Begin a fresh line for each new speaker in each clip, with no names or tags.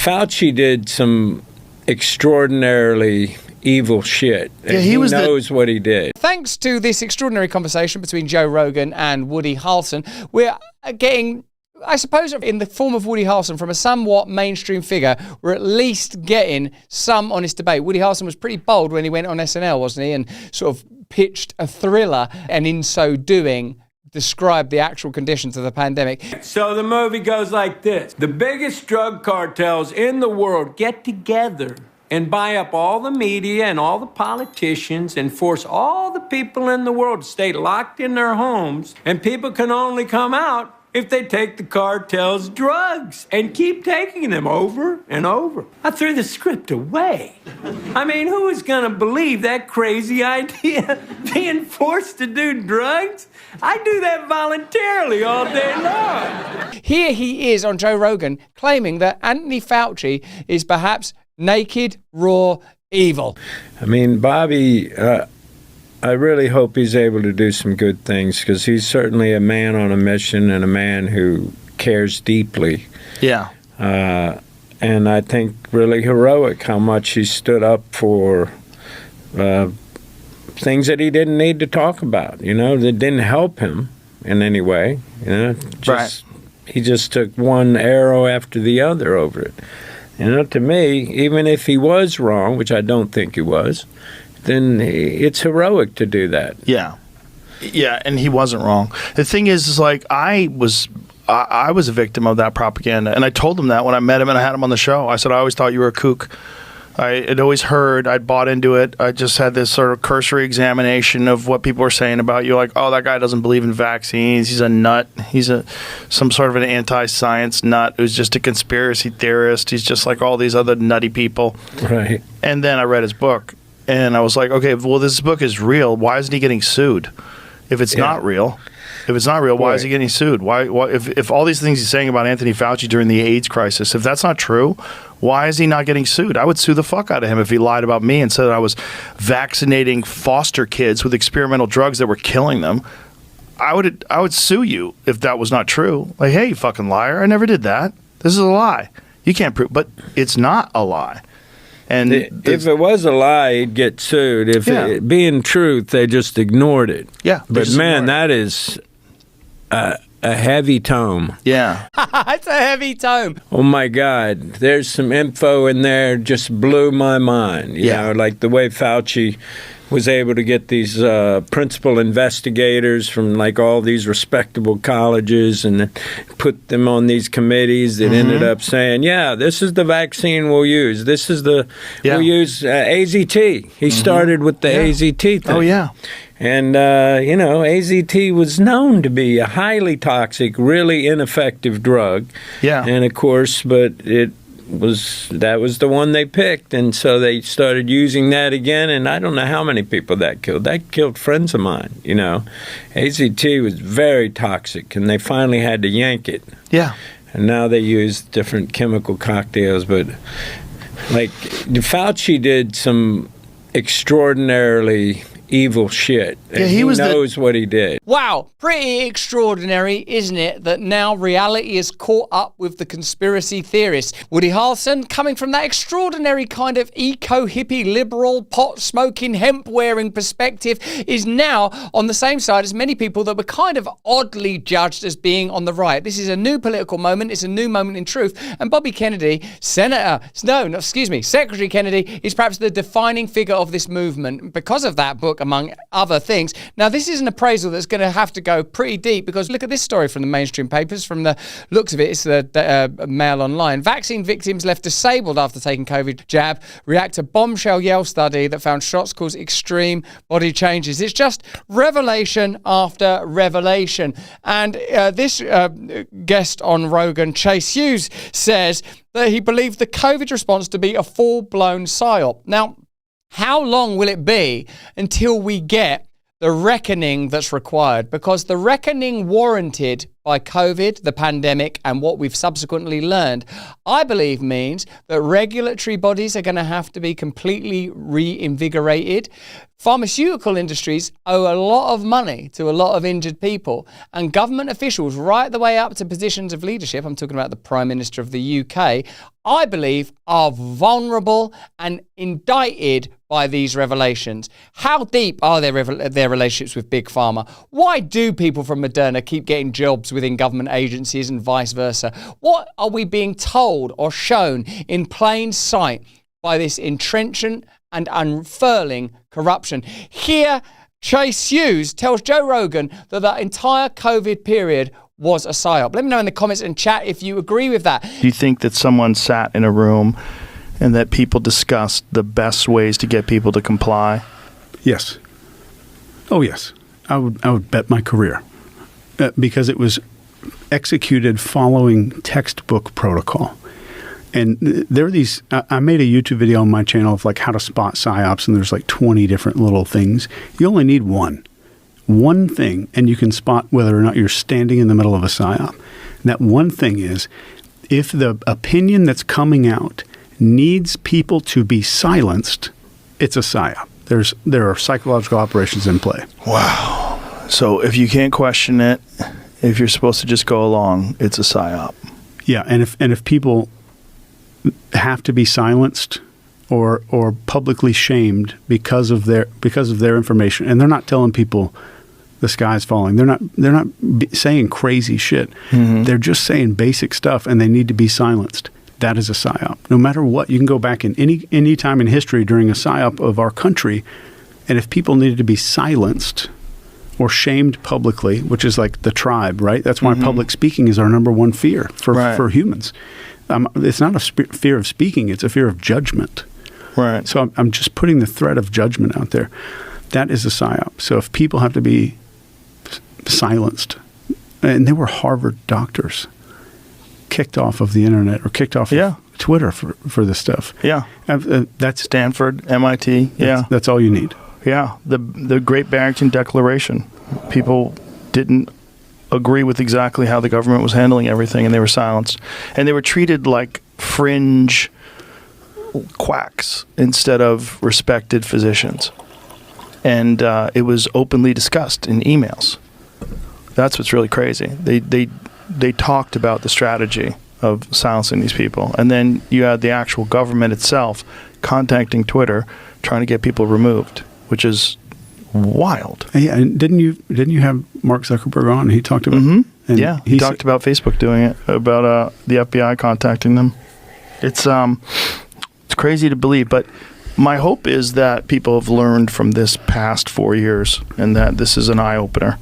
Fauci did some extraordinarily evil shit.
Yeah, he
knows what he did.
Thanks to this extraordinary conversation between Joe Rogan and Woody Harrelson, we're getting, I suppose, in the form of Woody Harrelson, from a somewhat mainstream figure, we're at least getting some honest debate. Woody Harrelson was pretty bold when he went on SNL, wasn't he? And sort of pitched a thriller, and in so doing, described the actual conditions of the pandemic.
So the movie goes like this. The biggest drug cartels in the world get together and buy up all the media and all the politicians and force all the people in the world to stay locked in their homes. And people can only come out if they take the cartel's drugs and keep taking them over and over. I threw the script away. I mean, who is going to believe that crazy idea? Being forced to do drugs? I do that voluntarily all day long.
Here he is on Joe Rogan claiming that Anthony Fauci is perhaps naked, raw, evil.
I mean, Bobby, I really hope he's able to do some good things, because he's certainly a man on a mission and a man who cares deeply.
Yeah.
And I think really heroic how much he stood up for things that he didn't need to talk about, that didn't help him in any way.
Right.
He just took one arrow after the other over it. To me, even if he was wrong, which I don't think he was, then it's heroic to do that.
Yeah. Yeah, and he wasn't wrong. The thing is like, I was a victim of that propaganda, and I told him that when I met him and I had him on the show. I said, I always thought you were a kook. I had always heard, I'd bought into it. I just had this sort of cursory examination of what people were saying about you. Like, oh, that guy doesn't believe in vaccines. He's a nut. He's some sort of an anti-science nut who's just a conspiracy theorist. He's just like all these other nutty people.
Right.
And then I read his book, and I was like, okay, well, this book is real. Why isn't he getting sued? If it's not real, why is he getting sued? Why if all these things he's saying about Anthony Fauci during the AIDS crisis, if that's not true, why is he not getting sued? I would sue the fuck out of him if he lied about me and said I was vaccinating foster kids with experimental drugs that were killing them. I would sue you if that was not true. Like, hey, you fucking liar, I never did that. This is a lie. You can't prove, but it's not a lie. And
if it was a lie, he'd get sued. If it being truth, they just ignored it.
Yeah.
But man, that is a heavy tome.
Yeah.
It's a heavy tome.
Oh my God. There's some info in there just blew my mind. You know, like the way Fauci was able to get these principal investigators from like all these respectable colleges and put them on these committees that ended up saying, yeah, this is the vaccine we'll use. This is we'll use AZT. He started with the AZT thing.
Oh, yeah.
And, AZT was known to be a highly toxic, really ineffective drug. Yeah. And, of course, but that was the one they picked, and so they started using that again, and I don't know how many people that killed. That killed friends of mine, AZT was very toxic, and they finally had to yank it. Yeah. And now they use different chemical cocktails, but, like, Fauci did some extraordinarily evil shit. Yeah, he knows what he did.
Wow, pretty extraordinary, isn't it, that now reality is caught up with the conspiracy theorists. Woody Harrelson, coming from that extraordinary kind of eco-hippie, liberal, pot-smoking, hemp-wearing perspective, is now on the same side as many people that were kind of oddly judged as being on the right. This is a new political moment. It's a new moment in truth. And Bobby Kennedy, Secretary Kennedy, is perhaps the defining figure of this movement because of that book, among other things. Now, this is an appraisal that's going to have to go pretty deep, because look at this story from the mainstream papers. From the looks of it, it's the Mail Online. Vaccine victims left disabled after taking COVID jab react to bombshell Yale study that found shots cause extreme body changes. It's just revelation after revelation. And this guest on Rogan, Chase Hughes, says that he believed the COVID response to be a full-blown psyop. Now, how long will it be until we get the reckoning that's required, because the reckoning warranted by COVID, the pandemic, and what we've subsequently learned, I believe means that regulatory bodies are going to have to be completely reinvigorated. Pharmaceutical industries owe a lot of money to a lot of injured people, and government officials right the way up to positions of leadership, I'm talking about the Prime Minister of the UK, I believe are vulnerable and indicted by these revelations. How deep are their relationships with Big Pharma? Why do people from Moderna keep getting jobs within government agencies and vice versa? What are we being told or shown in plain sight by this entrenchment and unfurling corruption? Here, Chase Hughes tells Joe Rogan that the entire COVID period was a psyop. Let me know in the comments and chat if you agree with that.
Do you think that someone sat in a room and that people discussed the best ways to get people to comply?
Yes. Oh, yes. I would bet my career because it was executed following textbook protocol. And there are these, I made a YouTube video on my channel of like how to spot psyops, and there's like 20 different little things. You only need one thing, and you can spot whether or not you're standing in the middle of a psyop. And that one thing is, if the opinion that's coming out needs people to be silenced, it's a psyop. There are psychological operations in play.
Wow. So if you can't question it, if you're supposed to just go along, it's a psyop.
Yeah, and if people have to be silenced or publicly shamed because of their information, and they're not telling people the sky's falling. They're not saying crazy shit. Mm-hmm. They're just saying basic stuff, and they need to be silenced. That is a psyop. No matter what, you can go back in any time in history during a psyop of our country, and if people needed to be silenced or shamed publicly, which is like the tribe, right? That's why public speaking is our number one fear for humans. It's not a fear of speaking; it's a fear of judgment.
Right.
So I'm just putting the threat of judgment out there. That is a psyop. So if people have to be silenced, and there were Harvard doctors kicked off of the internet or kicked off of Twitter for this stuff.
Yeah.
That's
Stanford, MIT.
That's all you need.
Yeah. The Great Barrington Declaration. People didn't agree with exactly how the government was handling everything, and they were silenced. And they were treated like fringe quacks instead of respected physicians. And it was openly discussed in emails. That's what's really crazy. They talked about the strategy of silencing these people, and then you had the actual government itself contacting Twitter, trying to get people removed, which is wild.
Yeah, and didn't you have Mark Zuckerberg on? He talked about
and he talked about Facebook doing it, about the FBI contacting them. It's crazy to believe, but my hope is that people have learned from this past 4 years and that this is an eye-opener.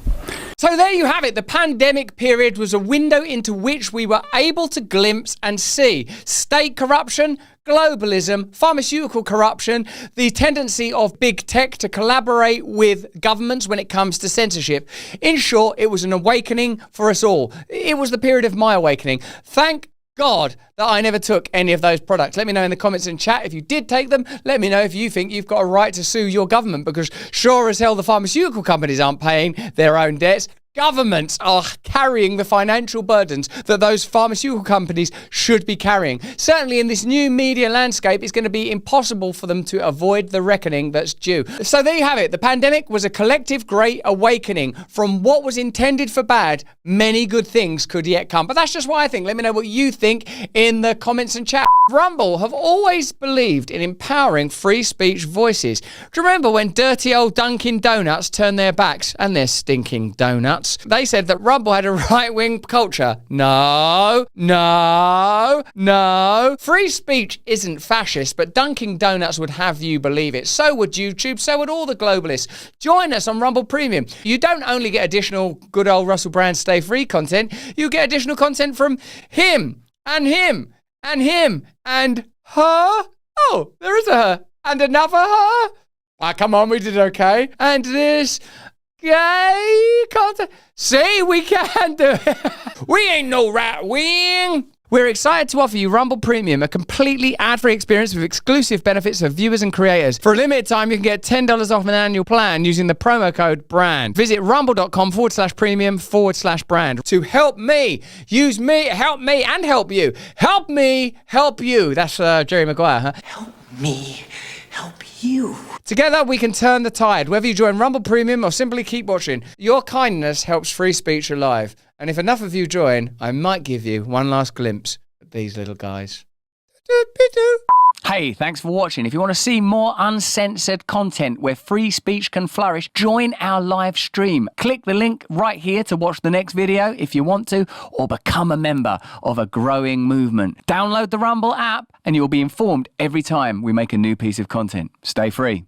So there you have it. The pandemic period was a window into which we were able to glimpse and see state corruption, globalism, pharmaceutical corruption, the tendency of big tech to collaborate with governments when it comes to censorship. In short, it was an awakening for us all. It was the period of my awakening. Thank God that I never took any of those products. Let me know in the comments and chat if you did take them. Let me know if you think you've got a right to sue your government, because sure as hell the pharmaceutical companies aren't paying their own debts. Governments are carrying the financial burdens that those pharmaceutical companies should be carrying. Certainly in this new media landscape, it's going to be impossible for them to avoid the reckoning that's due. So there you have it. The pandemic was a collective great awakening. From what was intended for bad, many good things could yet come. But that's just what I think. Let me know what you think in the comments and chat. Rumble have always believed in empowering free speech voices. Do you remember when dirty old Dunkin' Donuts turned their backs, and their stinking donuts? They said that Rumble had a right-wing culture. No. Free speech isn't fascist, but Dunkin' Donuts would have you believe it. So would YouTube, so would all the globalists. Join us on Rumble Premium. You don't only get additional good old Russell Brand Stay Free content, you get additional content from him, and him, and him, and her. Oh, there is a her. And another her. Ah, come on, we did okay. And this gay content. See, we can do it. We ain't no right wing. We're excited to offer you Rumble Premium, a completely ad-free experience with exclusive benefits for viewers and creators. For a limited time, you can get $10 off an annual plan using the promo code BRAND. Visit rumble.com/premium/brand to help me. Use me, help me, and help you. Help me, help you. That's Jerry Maguire, huh?
Help me, help you.
Together, we can turn the tide. Whether you join Rumble Premium or simply keep watching, your kindness helps free speech alive. And if enough of you join, I might give you one last glimpse at these little guys. Hey, thanks for watching. If you want to see more uncensored content where free speech can flourish, join our live stream. Click the link right here to watch the next video if you want to, or become a member of a growing movement. Download the Rumble app and you'll be informed every time we make a new piece of content. Stay free.